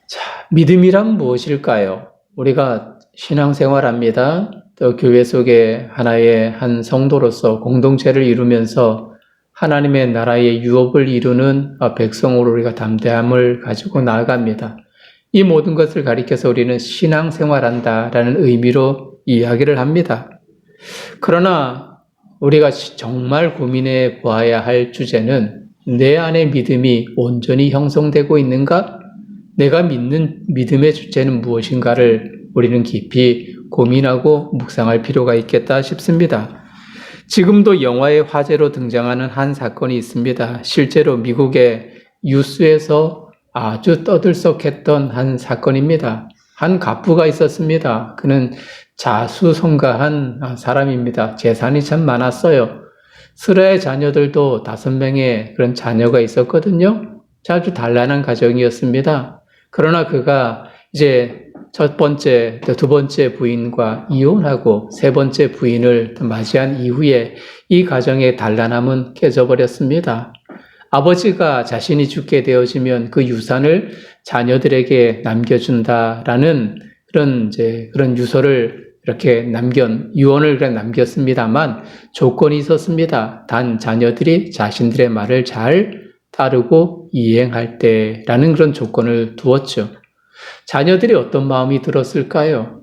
자, 믿음이란 무엇일까요? 우리가 신앙생활합니다. 또 교회 속에 하나의 한 성도로서 공동체를 이루면서 하나님의 나라의 유업을 이루는 백성으로 우리가 담대함을 가지고 나아갑니다. 이 모든 것을 가리켜서 우리는 신앙생활한다라는 의미로 이야기를 합니다. 그러나 우리가 정말 고민해 보아야 할 주제는 내 안의 믿음이 온전히 형성되고 있는가? 내가 믿는 믿음의 주체는 무엇인가를 우리는 깊이 고민하고 묵상할 필요가 있겠다 싶습니다. 지금도 영화의 화제로 등장하는 한 사건이 있습니다. 실제로 미국의 뉴스에서 아주 떠들썩했던 한 사건입니다. 한 갑부가 있었습니다. 그는 자수성가한 사람입니다. 재산이 참 많았어요. 스라의 자녀들도 5명의 그런 자녀가 있었거든요. 아주 단란한 가정이었습니다. 그러나 그가 이제 첫 번째, 두 번째 부인과 이혼하고 세 번째 부인을 맞이한 이후에 이 가정의 단란함은 깨져버렸습니다. 아버지가 자신이 죽게 되어지면 그 유산을 자녀들에게 남겨준다라는 그런 유서를 이렇게 유언을 남겼습니다만 조건이 있었습니다. 단 자녀들이 자신들의 말을 잘 따르고 이행할 때라는 그런 조건을 두었죠. 자녀들이 어떤 마음이 들었을까요?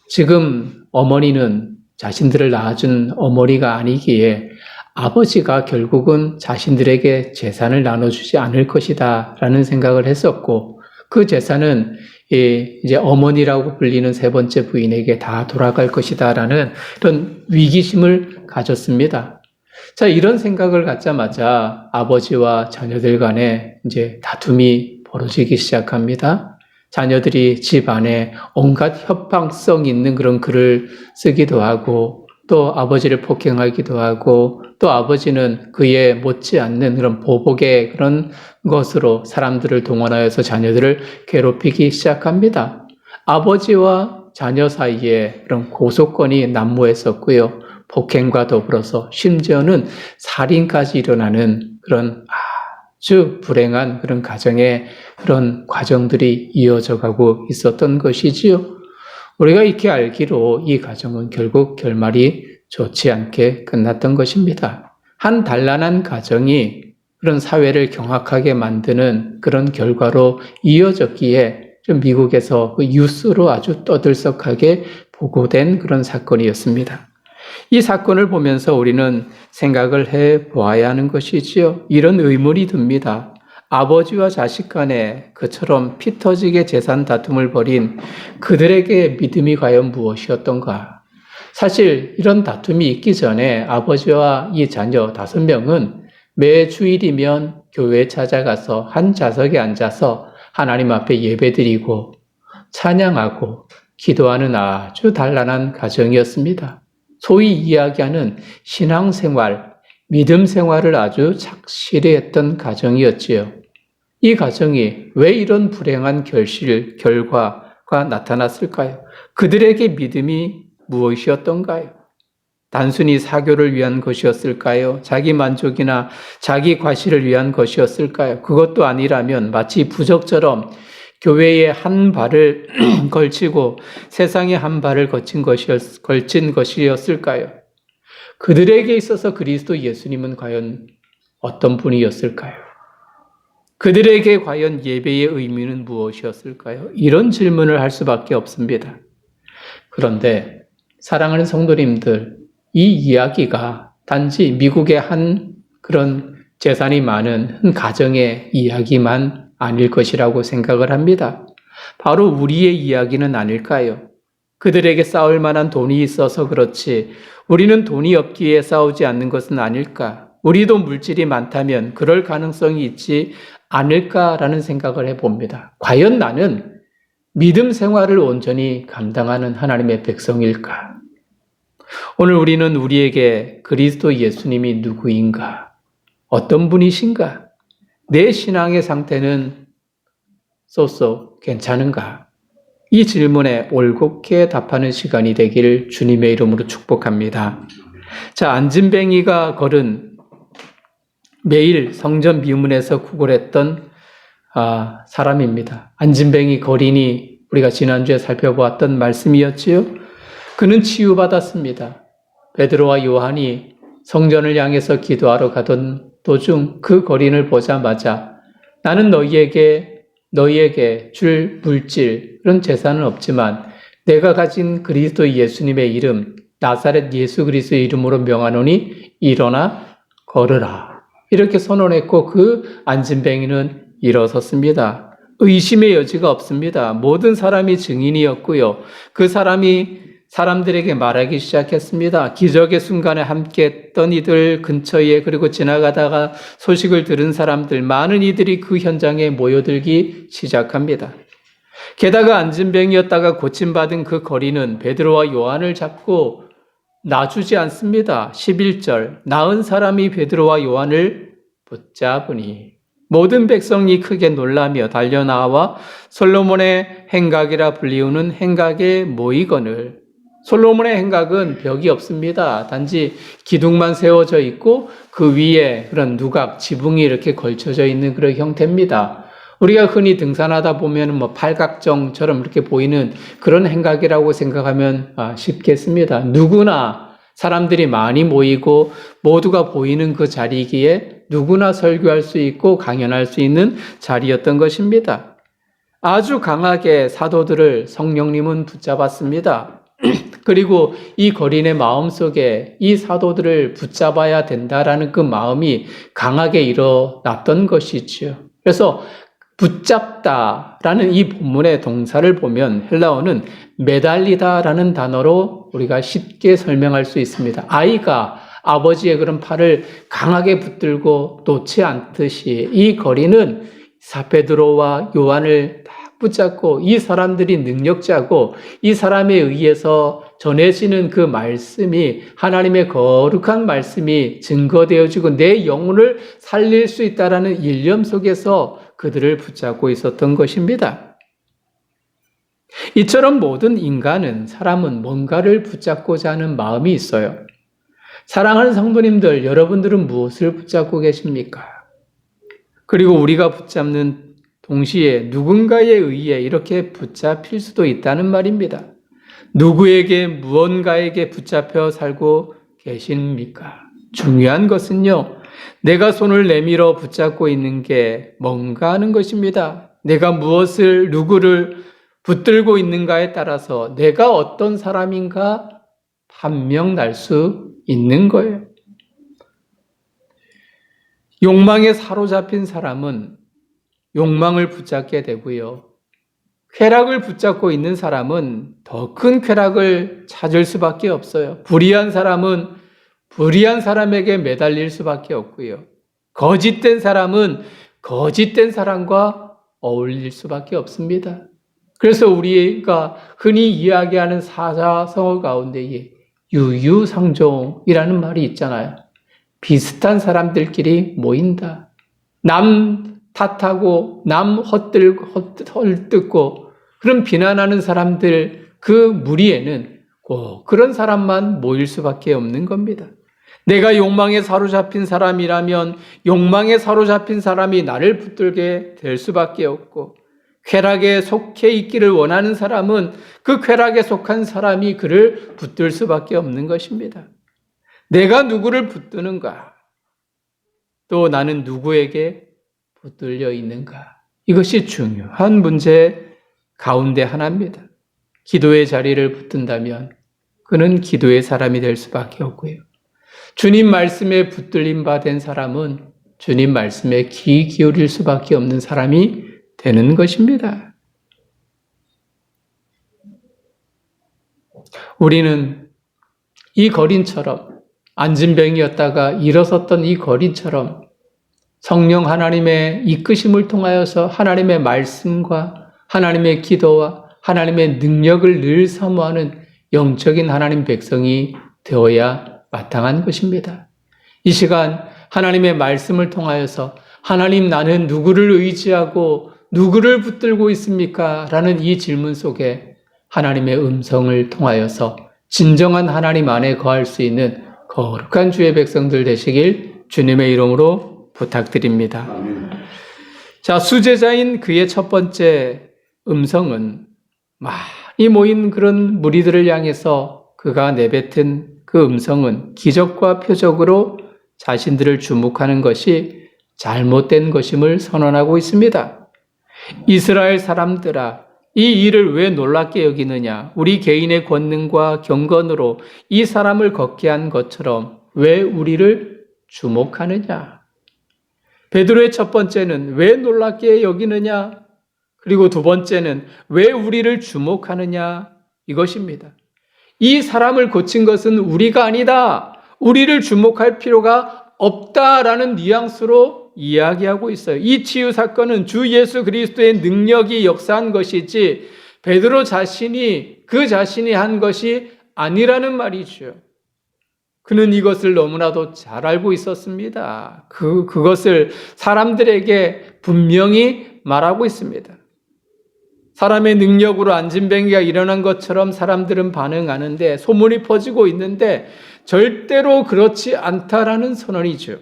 지금 어머니는 자신들을 낳아준 어머니가 아니기에 아버지가 결국은 자신들에게 재산을 나눠주지 않을 것이다 라는 생각을 했었고, 그 재산은 이제 어머니라고 불리는 세 번째 부인에게 다 돌아갈 것이다 라는 이런 위기심을 가졌습니다. 자, 이런 생각을 갖자마자 아버지와 자녀들 간에 이제 다툼이 벌어지기 시작합니다. 자녀들이 집 안에 온갖 협박성 있는 그런 글을 쓰기도 하고, 또 아버지를 폭행하기도 하고, 또 아버지는 그에 못지않는 그런 보복의 그런 것으로 사람들을 동원하여서 자녀들을 괴롭히기 시작합니다. 아버지와 자녀 사이에 그런 고소권이 난무했었고요. 폭행과 더불어서 심지어는 살인까지 일어나는 그런 아주 불행한 그런 가정의 그런 과정들이 이어져 가고 있었던 것이지요. 우리가 익히 알기로 이 가정은 결국 결말이 좋지 않게 끝났던 것입니다. 한 단란한 가정이 그런 사회를 경악하게 만드는 그런 결과로 이어졌기에 미국에서 그 뉴스로 아주 떠들썩하게 보고된 그런 사건이었습니다. 이 사건을 보면서 우리는 생각을 해 보아야 하는 것이지요. 이런 의문이 듭니다. 아버지와 자식 간에 그처럼 피 터지게 재산 다툼을 벌인 그들에게 믿음이 과연 무엇이었던가? 사실 이런 다툼이 있기 전에 아버지와 이 자녀 5명은 매 주일이면 교회에 찾아가서 한 좌석에 앉아서 하나님 앞에 예배드리고 찬양하고 기도하는 아주 단란한 가정이었습니다. 소위 이야기하는 신앙생활, 믿음 생활을 아주 착실히 했던 가정이었지요. 이 가정이 왜 이런 불행한 결과가 나타났을까요? 그들에게 믿음이 무엇이었던가요? 단순히 사교를 위한 것이었을까요? 자기 만족이나 자기 과시를 위한 것이었을까요? 그것도 아니라면 마치 부적처럼 교회에 한 발을 걸치고 세상에 한 발을 걸친 것이었을까요? 그들에게 있어서 그리스도 예수님은 과연 어떤 분이었을까요? 그들에게 과연 예배의 의미는 무엇이었을까요? 이런 질문을 할 수밖에 없습니다. 그런데 사랑하는 성도님들, 이 이야기가 단지 미국의 한 그런 재산이 많은 한 가정의 이야기만 아닐 것이라고 생각을 합니다. 바로 우리의 이야기는 아닐까요? 그들에게 싸울 만한 돈이 있어서 그렇지 우리는 돈이 없기에 싸우지 않는 것은 아닐까? 우리도 물질이 많다면 그럴 가능성이 있지 않을까라는 생각을 해봅니다. 과연 나는 믿음 생활을 온전히 감당하는 하나님의 백성일까? 오늘 우리는 우리에게 그리스도 예수님이 누구인가? 어떤 분이신가? 내 신앙의 상태는 쏘쏘 괜찮은가? 이 질문에 올곧게 답하는 시간이 되기를 주님의 이름으로 축복합니다. 자, 안진뱅이가 걸은 매일 성전 미문에서 구걸했던 사람입니다. 안진뱅이 거린이 우리가 지난주에 살펴보았던 말씀이었지요. 그는 치유받았습니다. 베드로와 요한이 성전을 향해서 기도하러 가던 도중 그 거린을 보자마자 나는 너희에게 줄 물질 그런 재산은 없지만 내가 가진 그리스도 예수님의 이름 나사렛 예수 그리스도의 이름으로 명하노니 일어나 걸으라. 이렇게 선언했고 그 안진뱅이는 일어섰습니다. 의심의 여지가 없습니다. 모든 사람이 증인이었고요. 그 사람이 사람들에게 말하기 시작했습니다. 기적의 순간에 함께 했던 이들 근처에 그리고 지나가다가 소식을 들은 사람들 많은 이들이 그 현장에 모여들기 시작합니다. 게다가 안진뱅이였다가 고침받은 그 거리는 베드로와 요한을 잡고 놔주지 않습니다. 11절 나은 사람이 베드로와 요한을 붙잡으니 모든 백성이 크게 놀라며 달려나와 솔로몬의 행각이라 불리우는 행각에 모이거늘 솔로몬의 행각은 벽이 없습니다. 단지 기둥만 세워져 있고 그 위에 그런 누각, 지붕이 이렇게 걸쳐져 있는 그런 형태입니다. 우리가 흔히 등산하다 보면 팔각정처럼 이렇게 보이는 그런 행각이라고 생각하면 쉽겠습니다. 누구나 사람들이 많이 모이고 모두가 보이는 그 자리이기에 누구나 설교할 수 있고 강연할 수 있는 자리였던 것입니다. 아주 강하게 사도들을 성령님은 붙잡았습니다. 그리고 이 거린의 마음속에 이 사도들을 붙잡아야 된다라는 그 마음이 강하게 일어났던 것이지요. 그래서 붙잡다라는 이 본문의 동사를 보면 헬라어는 매달리다라는 단어로 우리가 쉽게 설명할 수 있습니다. 아이가 아버지의 그런 팔을 강하게 붙들고 놓지 않듯이 이 거린은 베드로와 요한을 딱 붙잡고 이 사람들이 능력자고 이 사람에 의해서 전해지는 그 말씀이 하나님의 거룩한 말씀이 증거되어지고 내 영혼을 살릴 수 있다라는 일념 속에서 그들을 붙잡고 있었던 것입니다. 이처럼 모든 인간은 사람은 뭔가를 붙잡고자 하는 마음이 있어요. 사랑하는 성도님들, 여러분들은 무엇을 붙잡고 계십니까? 그리고 우리가 붙잡는 동시에 누군가에 의해 이렇게 붙잡힐 수도 있다는 말입니다. 누구에게 무언가에게 붙잡혀 살고 계십니까? 중요한 것은요, 내가 손을 내밀어 붙잡고 있는 게 뭔가 하는 것입니다. 내가 무엇을, 누구를 붙들고 있는가에 따라서 내가 어떤 사람인가 판명 날 수 있는 거예요. 욕망에 사로잡힌 사람은 욕망을 붙잡게 되고요. 쾌락을 붙잡고 있는 사람은 더 큰 쾌락을 찾을 수밖에 없어요. 불의한 사람은 불의한 사람에게 매달릴 수밖에 없고요. 거짓된 사람은 거짓된 사람과 어울릴 수밖에 없습니다. 그래서 우리가 흔히 이야기하는 사자성어 가운데에 유유상종이라는 말이 있잖아요. 비슷한 사람들끼리 모인다. 남 탓하고 남 헐뜯고 그런 비난하는 사람들 그 무리에는 꼭 그런 사람만 모일 수밖에 없는 겁니다. 내가 욕망에 사로잡힌 사람이라면 욕망에 사로잡힌 사람이 나를 붙들게 될 수밖에 없고 쾌락에 속해 있기를 원하는 사람은 그 쾌락에 속한 사람이 그를 붙들 수밖에 없는 것입니다. 내가 누구를 붙드는가? 또 나는 누구에게 붙들려 있는가? 이것이 중요한 문제 가운데 하나입니다. 기도의 자리를 붙든다면 그는 기도의 사람이 될 수밖에 없고요. 주님 말씀에 붙들림 바 된 사람은 주님 말씀에 귀 기울일 수밖에 없는 사람이 되는 것입니다. 우리는 이 거린처럼 안진뱅이였다가 일어섰던 이 거린처럼 성령 하나님의 이끄심을 통하여서 하나님의 말씀과 하나님의 기도와 하나님의 능력을 늘 사모하는 영적인 하나님 백성이 되어야 마땅한 것입니다. 이 시간 하나님의 말씀을 통하여서 하나님 나는 누구를 의지하고 누구를 붙들고 있습니까? 라는 이 질문 속에 하나님의 음성을 통하여서 진정한 하나님 안에 거할 수 있는 거룩한 주의 백성들 되시길 주님의 이름으로 부탁드립니다. 자, 수제자인 그의 첫 번째 음성은 많이 모인 그런 무리들을 향해서 그가 내뱉은 그 음성은 기적과 표적으로 자신들을 주목하는 것이 잘못된 것임을 선언하고 있습니다. 이스라엘 사람들아, 이 일을 왜 놀랍게 여기느냐? 우리 개인의 권능과 경건으로 이 사람을 걷게 한 것처럼 왜 우리를 주목하느냐? 베드로의 첫 번째는 왜 놀랍게 여기느냐? 그리고 두 번째는 왜 우리를 주목하느냐? 이것입니다. 이 사람을 고친 것은 우리가 아니다. 우리를 주목할 필요가 없다라는 뉘앙스로 이야기하고 있어요. 이 치유 사건은 주 예수 그리스도의 능력이 역사한 것이지 베드로 자신이 그 자신이 한 것이 아니라는 말이죠. 그는 이것을 너무나도 잘 알고 있었습니다. 그것을 사람들에게 분명히 말하고 있습니다. 사람의 능력으로 안진뱅이가 일어난 것처럼 사람들은 반응하는데 소문이 퍼지고 있는데 절대로 그렇지 않다라는 선언이죠.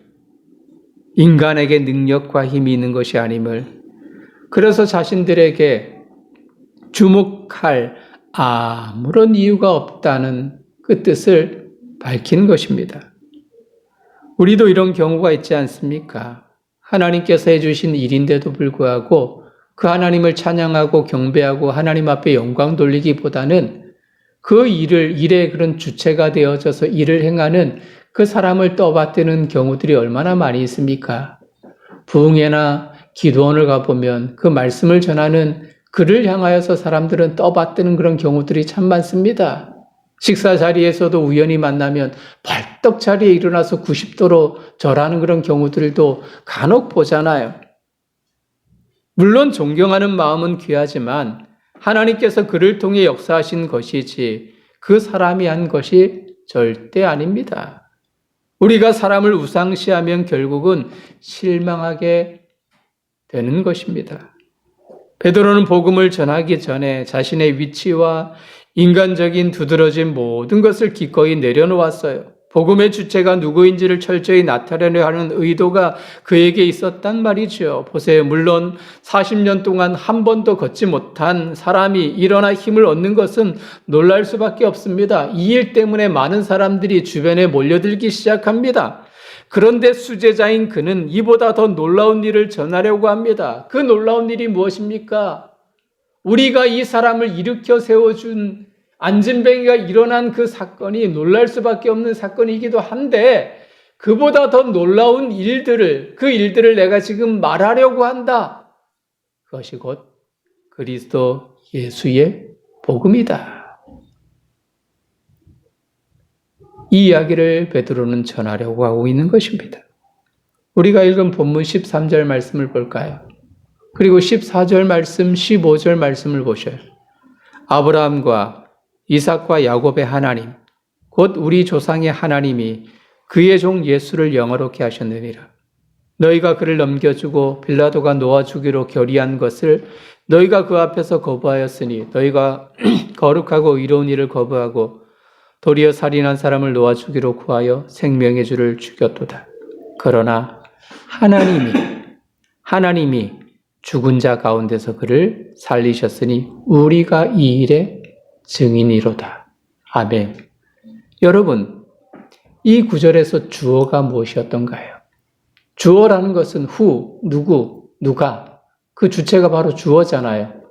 인간에게 능력과 힘이 있는 것이 아님을, 그래서 자신들에게 주목할 아무런 이유가 없다는 그 뜻을 밝힌 것입니다. 우리도 이런 경우가 있지 않습니까? 하나님께서 해주신 일인데도 불구하고 그 하나님을 찬양하고 경배하고 하나님 앞에 영광 돌리기보다는 그 일의 그런 주체가 되어져서 일을 행하는 그 사람을 떠받드는 경우들이 얼마나 많이 있습니까? 부흥회나 기도원을 가보면 그 말씀을 전하는 그를 향하여서 사람들은 떠받드는 그런 경우들이 참 많습니다. 식사 자리에서도 우연히 만나면 벌떡 자리에 일어나서 90도로 절하는 그런 경우들도 간혹 보잖아요. 물론 존경하는 마음은 귀하지만 하나님께서 그를 통해 역사하신 것이지 그 사람이 한 것이 절대 아닙니다. 우리가 사람을 우상시하면 결국은 실망하게 되는 것입니다. 베드로는 복음을 전하기 전에 자신의 위치와 인간적인 두드러진 모든 것을 기꺼이 내려놓았어요. 복음의 주체가 누구인지를 철저히 나타내려 하는 의도가 그에게 있었단 말이죠. 보세요. 물론 40년 동안 한 번도 걷지 못한 사람이 일어나 힘을 얻는 것은 놀랄 수밖에 없습니다. 이 일 때문에 많은 사람들이 주변에 몰려들기 시작합니다. 그런데 수제자인 그는 이보다 더 놀라운 일을 전하려고 합니다. 그 놀라운 일이 무엇입니까? 우리가 이 사람을 일으켜 세워준 안진뱅이가 일어난 그 사건이 놀랄 수밖에 없는 사건이기도 한데 그보다 더 놀라운 일들을, 그 일들을 내가 지금 말하려고 한다. 그것이 곧 그리스도 예수의 복음이다. 이 이야기를 베드로는 전하려고 하고 있는 것입니다. 우리가 읽은 본문 13절 말씀을 볼까요? 그리고 14절 말씀, 15절 말씀을 보셔요. 아브라함과 이삭과 야곱의 하나님, 곧 우리 조상의 하나님이 그의 종 예수를 영화롭게 하셨느니라. 너희가 그를 넘겨주고 빌라도가 놓아주기로 결의한 것을 너희가 그 앞에서 거부하였으니 너희가 거룩하고 의로운 일을 거부하고 도리어 살인한 사람을 놓아주기로 구하여 생명의 주를 죽였도다. 그러나 하나님이 죽은 자 가운데서 그를 살리셨으니 우리가 이 일에 증인이로다. 아멘. 여러분, 이 구절에서 주어가 무엇이었던가요? 주어라는 것은 who, 누구, 누가, 그 주체가 바로 주어잖아요.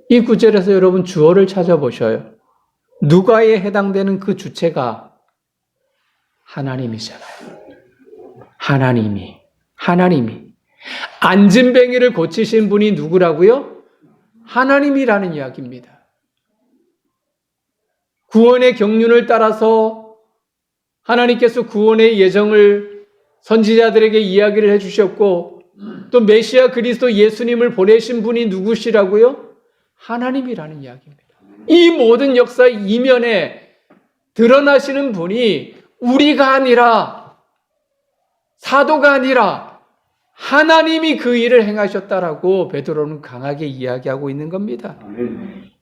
이 구절에서 여러분 주어를 찾아보셔요. 누가에 해당되는 그 주체가 하나님이잖아요. 하나님이. 안진뱅이를 고치신 분이 누구라고요? 하나님이라는 이야기입니다. 구원의 경륜을 따라서 하나님께서 구원의 예정을 선지자들에게 이야기를 해주셨고 또 메시아 그리스도 예수님을 보내신 분이 누구시라고요? 하나님이라는 이야기입니다. 이 모든 역사 이면에 드러나시는 분이 우리가 아니라 사도가 아니라 하나님이 그 일을 행하셨다라고 베드로는 강하게 이야기하고 있는 겁니다.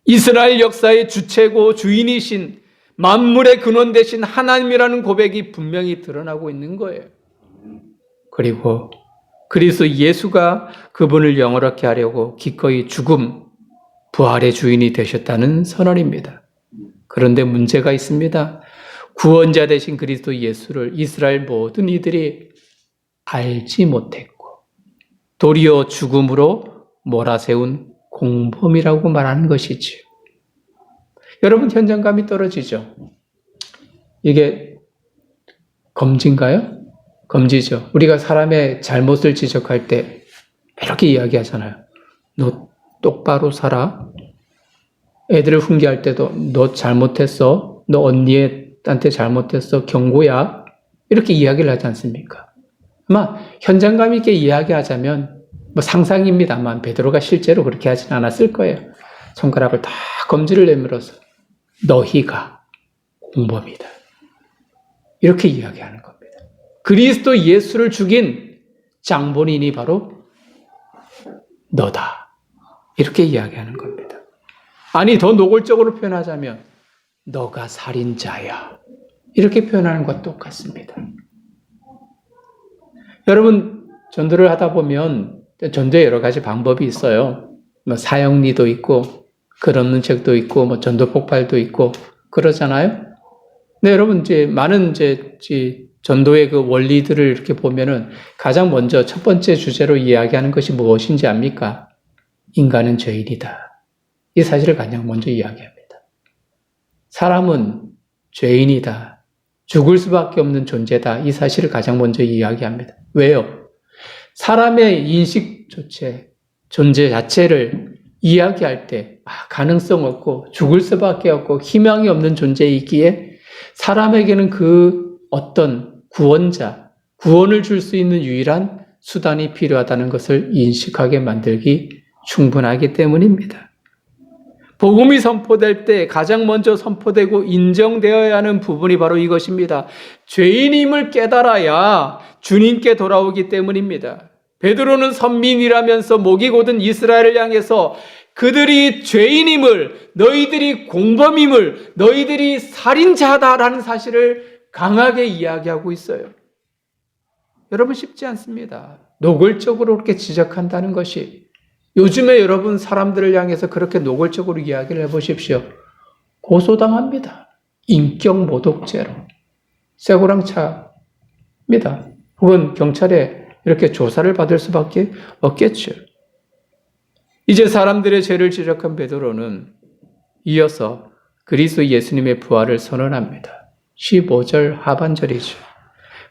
이스라엘 역사의 주체고 주인이신 만물의 근원 되신 하나님이라는 고백이 분명히 드러나고 있는 거예요. 그리고 그리스도 예수가 그분을 영원하게 하려고 기꺼이 죽음, 부활의 주인이 되셨다는 선언입니다. 그런데 문제가 있습니다. 구원자 되신 그리스도 예수를 이스라엘 모든 이들이 알지 못했고 도리어 죽음으로 몰아세운 공범이라고 말하는 것이지요. 여러분 현장감이 떨어지죠. 이게 검지인가요? 검지죠. 우리가 사람의 잘못을 지적할 때 이렇게 이야기하잖아요. 너 똑바로 살아. 애들을 훈계할 때도 너 잘못했어. 너 언니한테 잘못했어. 경고야. 이렇게 이야기를 하지 않습니까? 아마 현장감 있게 이야기하자면 뭐 상상입니다만 베드로가 실제로 그렇게 하진 않았을 거예요. 손가락을 다 검지를 내밀어서 너희가 공범이다. 이렇게 이야기하는 겁니다. 그리스도 예수를 죽인 장본인이 바로 너다. 이렇게 이야기하는 겁니다. 아니 더 노골적으로 표현하자면 너가 살인자야. 이렇게 표현하는 것과 똑같습니다. 여러분 전도를 하다 보면 전도에 여러 가지 방법이 있어요. 뭐 사형리도 있고 글 없는 책도 있고 뭐 전도 폭발도 있고 그러잖아요. 네, 여러분 이제 많은 전도의 그 원리들을 이렇게 보면은 가장 먼저 첫 번째 주제로 이야기하는 것이 무엇인지 압니까? 인간은 죄인이다. 이 사실을 가장 먼저 이야기합니다. 사람은 죄인이다. 죽을 수밖에 없는 존재다. 이 사실을 가장 먼저 이야기합니다. 왜요? 사람의 인식 존재 자체를 이야기할 때 가능성 없고 죽을 수밖에 없고 희망이 없는 존재이기에 사람에게는 그 어떤 구원자, 구원을 줄 수 있는 유일한 수단이 필요하다는 것을 인식하게 만들기 충분하기 때문입니다. 복음이 선포될 때 가장 먼저 선포되고 인정되어야 하는 부분이 바로 이것입니다. 죄인임을 깨달아야 주님께 돌아오기 때문입니다. 베드로는 선민이라면서 목이 곧은 이스라엘을 향해서 그들이 죄인임을, 너희들이 공범임을, 너희들이 살인자다라는 사실을 강하게 이야기하고 있어요. 여러분 쉽지 않습니다. 노골적으로 그렇게 지적한다는 것이. 요즘에 여러분 사람들을 향해서 그렇게 노골적으로 이야기를 해보십시오. 고소당합니다. 인격 모독죄로. 쇠고랑 차입니다. 혹은 경찰에 이렇게 조사를 받을 수밖에 없겠죠. 이제 사람들의 죄를 지적한 베드로는 이어서 그리스도 예수님의 부활을 선언합니다. 15절 하반절이죠.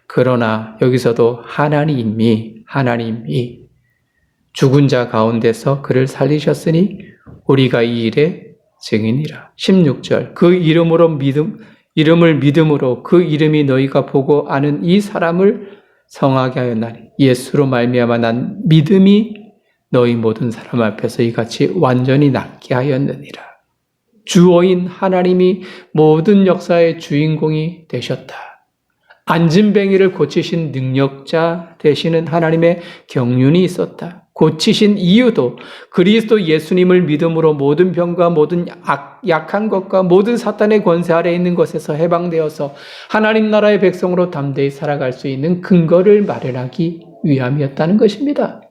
그러나 여기서도 하나님이 죽은 자 가운데서 그를 살리셨으니 우리가 이 일의 증인이라. 16절 그 이름을 믿음으로 그 이름이 너희가 보고 아는 이 사람을 성하게 하였나니 예수로 말미암아 난 믿음이 너희 모든 사람 앞에서 이같이 완전히 낫게 하였느니라. 주어인 하나님이 모든 역사의 주인공이 되셨다. 안진뱅이를 고치신 능력자 되시는 하나님의 경륜이 있었다. 고치신 이유도 그리스도 예수님을 믿음으로 모든 병과 모든 약한 것과 모든 사탄의 권세 아래 있는 것에서 해방되어서 하나님 나라의 백성으로 담대히 살아갈 수 있는 근거를 마련하기 위함이었다는 것입니다.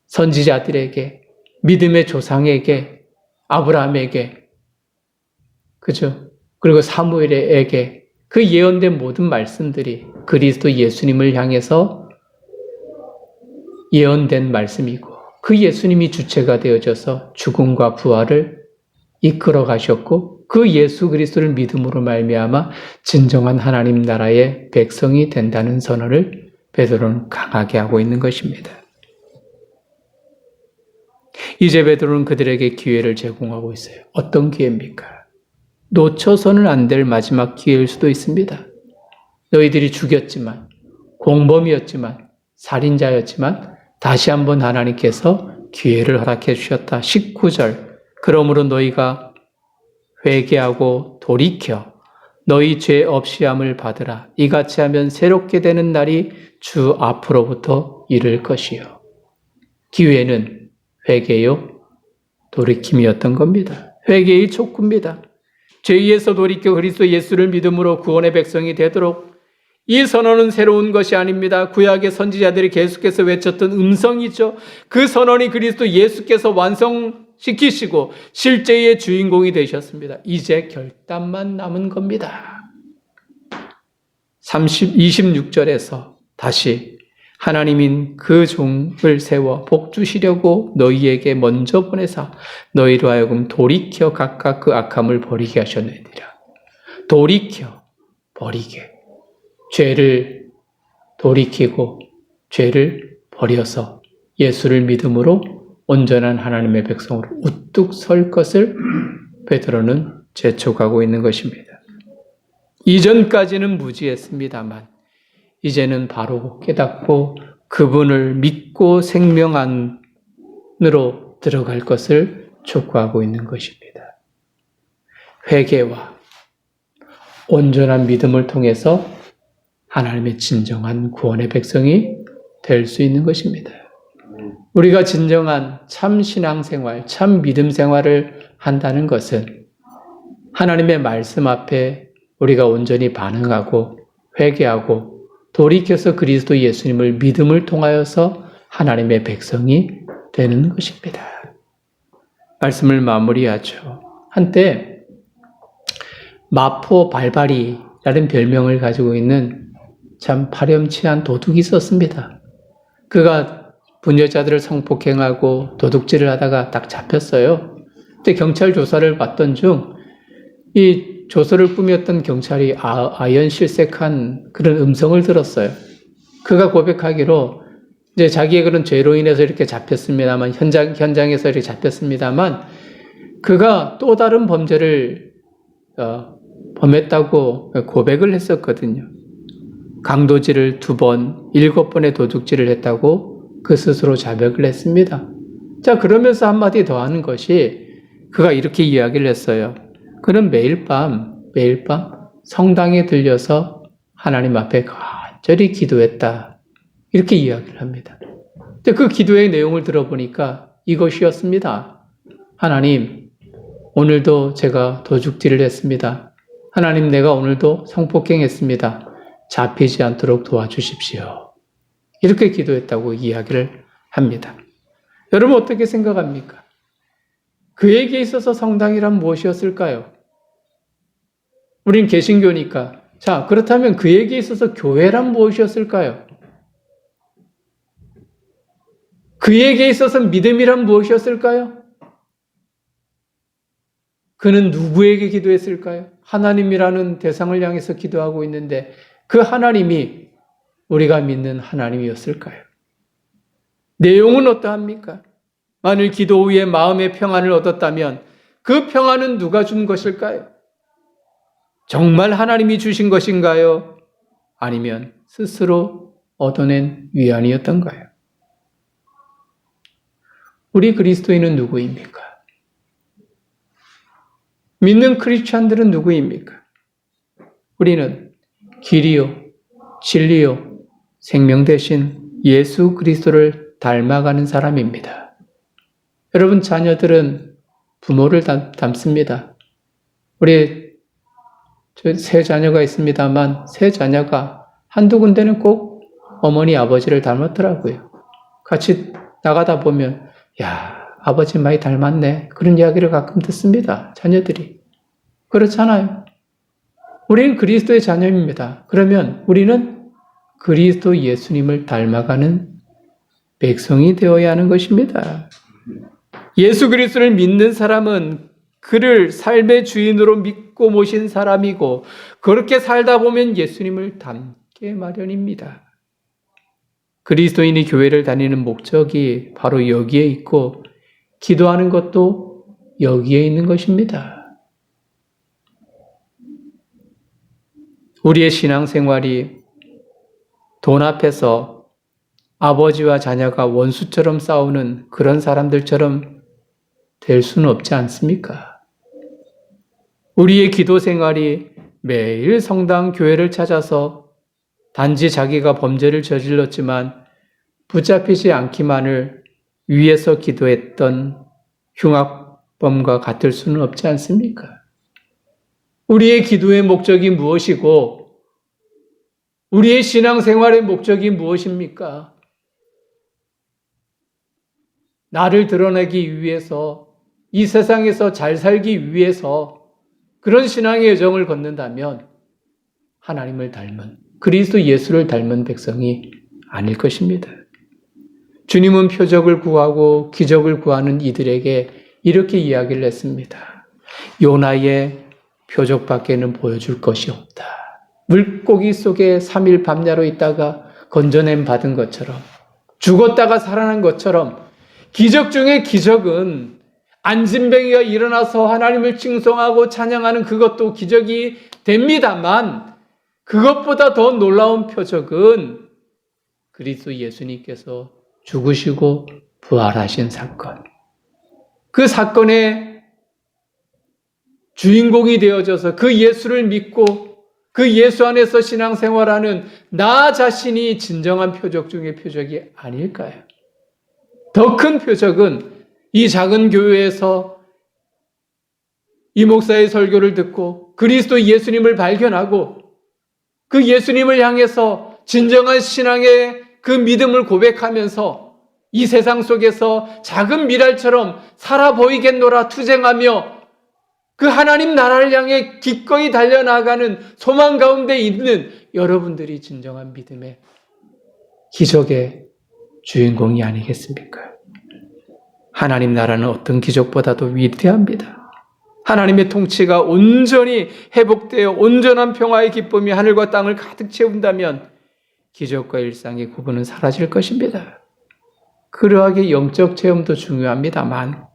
선지자들에게, 믿음의 조상에게, 아브라함에게, 그죠? 그리고 사무엘에게 그 예언된 모든 말씀들이 그리스도 예수님을 향해서 예언된 말씀이고 그 예수님이 주체가 되어져서 죽음과 부활을 이끌어 가셨고 그 예수 그리스도를 믿음으로 말미암아 진정한 하나님 나라의 백성이 된다는 선언을 베드로는 강하게 하고 있는 것입니다. 이제 베드로는 그들에게 기회를 제공하고 있어요. 어떤 기회입니까? 놓쳐서는 안 될 마지막 기회일 수도 있습니다. 너희들이 죽였지만, 공범이었지만, 살인자였지만 다시 한번 하나님께서 기회를 허락해 주셨다. 19절 그러므로 너희가 회개하고 돌이켜 너희 죄 없이 함을 받으라. 이같이 하면 새롭게 되는 날이 주 앞으로부터 이를 것이요. 기회는 회개요 돌이킴이었던 겁니다. 회개의 촉구입니다. 죄에서 돌이켜 그리스도 예수를 믿음으로 구원의 백성이 되도록 이 선언은 새로운 것이 아닙니다. 구약의 선지자들이 계속해서 외쳤던 음성이죠. 그 선언이 그리스도 예수께서 완성시키시고 실제의 주인공이 되셨습니다. 이제 결단만 남은 겁니다. 26절에서 다시 하나님인 그 종을 세워 복 주시려고 너희에게 먼저 보내사 너희로 하여금 돌이켜 각각 그 악함을 버리게 하셨느니라. 돌이켜 버리게. 죄를 돌이키고 죄를 버려서 예수를 믿음으로 온전한 하나님의 백성으로 우뚝 설 것을 베드로는 재촉하고 있는 것입니다. 이전까지는 무지했습니다만 이제는 바로 깨닫고 그분을 믿고 생명 안으로 들어갈 것을 촉구하고 있는 것입니다. 회개와 온전한 믿음을 통해서 하나님의 진정한 구원의 백성이 될 수 있는 것입니다. 우리가 진정한 참 신앙생활, 참 믿음 생활을 한다는 것은 하나님의 말씀 앞에 우리가 온전히 반응하고 회개하고 돌이켜서 그리스도 예수님을 믿음을 통하여서 하나님의 백성이 되는 것입니다. 말씀을 마무리하죠. 한때 마포 발발이라는 별명을 가지고 있는 참 파렴치한 도둑이 있었습니다. 그가 부녀자들을 성폭행하고 도둑질을 하다가 딱 잡혔어요. 그때 경찰 조사를 받던 중 이 조서를 꾸몄던 경찰이 아연실색한 그런 음성을 들었어요. 그가 고백하기로 이제 자기의 그런 죄로 인해서 이렇게 잡혔습니다만 현장에서 이렇게 잡혔습니다만 그가 또 다른 범죄를 범했다고 고백을 했었거든요. 강도질을 2번, 7번의 도둑질을 했다고 그 스스로 자백을 했습니다. 자, 그러면서 한마디 더 하는 것이 그가 이렇게 이야기를 했어요. 그는 매일 밤 성당에 들려서 하나님 앞에 간절히 기도했다. 이렇게 이야기를 합니다. 근데 그 기도의 내용을 들어보니까 이것이었습니다. 하나님, 오늘도 제가 도둑질을 했습니다. 하나님, 내가 오늘도 성폭행했습니다. 잡히지 않도록 도와주십시오. 이렇게 기도했다고 이야기를 합니다. 여러분 어떻게 생각합니까? 그에게 있어서 성당이란 무엇이었을까요? 우린 개신교니까. 자, 그렇다면 그에게 있어서 교회란 무엇이었을까요? 그에게 있어서 믿음이란 무엇이었을까요? 그는 누구에게 기도했을까요? 하나님이라는 대상을 향해서 기도하고 있는데 그 하나님이 우리가 믿는 하나님이었을까요? 내용은 어떠합니까? 만일 기도 후에 마음의 평안을 얻었다면 그 평안은 누가 준 것일까요? 정말 하나님이 주신 것인가요? 아니면 스스로 얻어낸 위안이었던가요? 우리 그리스도인은 누구입니까? 믿는 크리스찬들은 누구입니까? 우리는 길이요, 진리요, 생명 대신 예수 그리스도를 닮아가는 사람입니다. 여러분 자녀들은 부모를 닮습니다. 우리 세 자녀가 있습니다만 세 자녀가 한두 군데는 꼭 어머니 아버지를 닮았더라고요. 같이 나가다 보면 야 아버지 많이 닮았네 그런 이야기를 가끔 듣습니다. 자녀들이. 그렇잖아요. 우리는 그리스도의 자녀입니다. 그러면 우리는 그리스도 예수님을 닮아가는 백성이 되어야 하는 것입니다. 예수 그리스도를 믿는 사람은 그를 삶의 주인으로 믿고 모신 사람이고 그렇게 살다 보면 예수님을 닮게 마련입니다. 그리스도인이 교회를 다니는 목적이 바로 여기에 있고 기도하는 것도 여기에 있는 것입니다. 우리의 신앙생활이 돈 앞에서 아버지와 자녀가 원수처럼 싸우는 그런 사람들처럼 될 수는 없지 않습니까? 우리의 기도 생활이 매일 성당 교회를 찾아서 단지 자기가 범죄를 저질렀지만 붙잡히지 않기만을 위해서 기도했던 흉악범과 같을 수는 없지 않습니까? 우리의 기도의 목적이 무엇이고 우리의 신앙생활의 목적이 무엇입니까? 나를 드러내기 위해서, 이 세상에서 잘 살기 위해서 그런 신앙의 여정을 걷는다면 하나님을 닮은, 그리스도 예수를 닮은 백성이 아닐 것입니다. 주님은 표적을 구하고 기적을 구하는 이들에게 이렇게 이야기를 했습니다. 요나의 표적밖에는 보여줄 것이 없다. 물고기 속에 3일 밤야로 있다가 건져냄 받은 것처럼, 죽었다가 살아난 것처럼 기적 중에 기적은 안진뱅이가 일어나서 하나님을 칭송하고 찬양하는 그것도 기적이 됩니다만, 그것보다 더 놀라운 표적은 그리스도 예수님께서 죽으시고 부활하신 사건. 그 사건의 주인공이 되어져서 그 예수를 믿고 그 예수 안에서 신앙생활하는 나 자신이 진정한 표적 중의 표적이 아닐까요? 더 큰 표적은 이 작은 교회에서 이 목사의 설교를 듣고 그리스도 예수님을 발견하고 그 예수님을 향해서 진정한 신앙의 그 믿음을 고백하면서 이 세상 속에서 작은 미랄처럼 살아 보이겠노라 투쟁하며 그 하나님 나라를 향해 기꺼이 달려나가는 소망 가운데 있는 여러분들이 진정한 믿음의 기적의 주인공이 아니겠습니까? 하나님 나라는 어떤 기적보다도 위대합니다. 하나님의 통치가 온전히 회복되어 온전한 평화의 기쁨이 하늘과 땅을 가득 채운다면 기적과 일상의 구분은 사라질 것입니다. 그러하게 영적 체험도 중요합니다만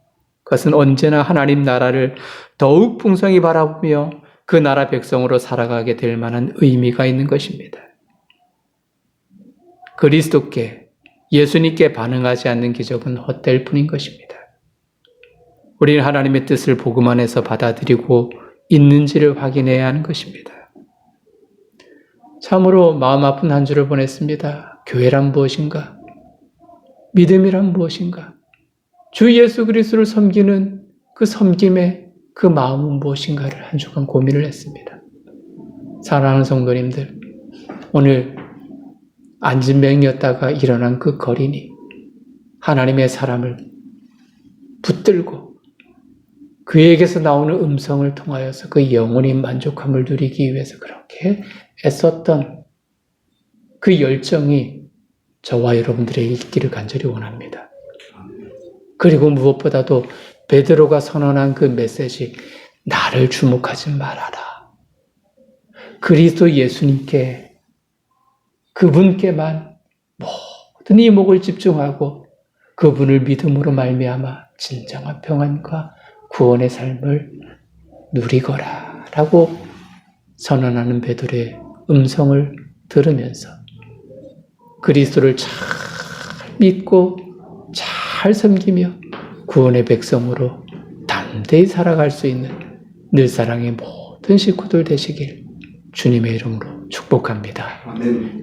그것은 언제나 하나님 나라를 더욱 풍성히 바라보며 그 나라 백성으로 살아가게 될 만한 의미가 있는 것입니다. 그리스도께, 예수님께 반응하지 않는 기적은 헛될 뿐인 것입니다. 우리는 하나님의 뜻을 복음 안에서 받아들이고 있는지를 확인해야 하는 것입니다. 참으로 마음 아픈 한 주를 보냈습니다. 교회란 무엇인가? 믿음이란 무엇인가? 주 예수 그리스도를 섬기는 그 섬김의 그 마음은 무엇인가를 한 주간 고민을 했습니다. 사랑하는 성도님들, 오늘 안진뱅이였다가 일어난 그 거린이 하나님의 사람을 붙들고 그에게서 나오는 음성을 통하여서 그 영혼의 만족함을 누리기 위해서 그렇게 애썼던 그 열정이 저와 여러분들에게 있기를 간절히 원합니다. 그리고 무엇보다도 베드로가 선언한 그 메시지, 나를 주목하지 말아라. 그리스도 예수님께, 그분께만 모든 이목을 집중하고 그분을 믿음으로 말미암아 진정한 평안과 구원의 삶을 누리거라 라고 선언하는 베드로의 음성을 들으면서 그리스도를 잘 믿고 잘 섬기며 구원의 백성으로 담대히 살아갈 수 있는 늘사랑의 모든 식구들 되시길 주님의 이름으로 축복합니다. 아멘.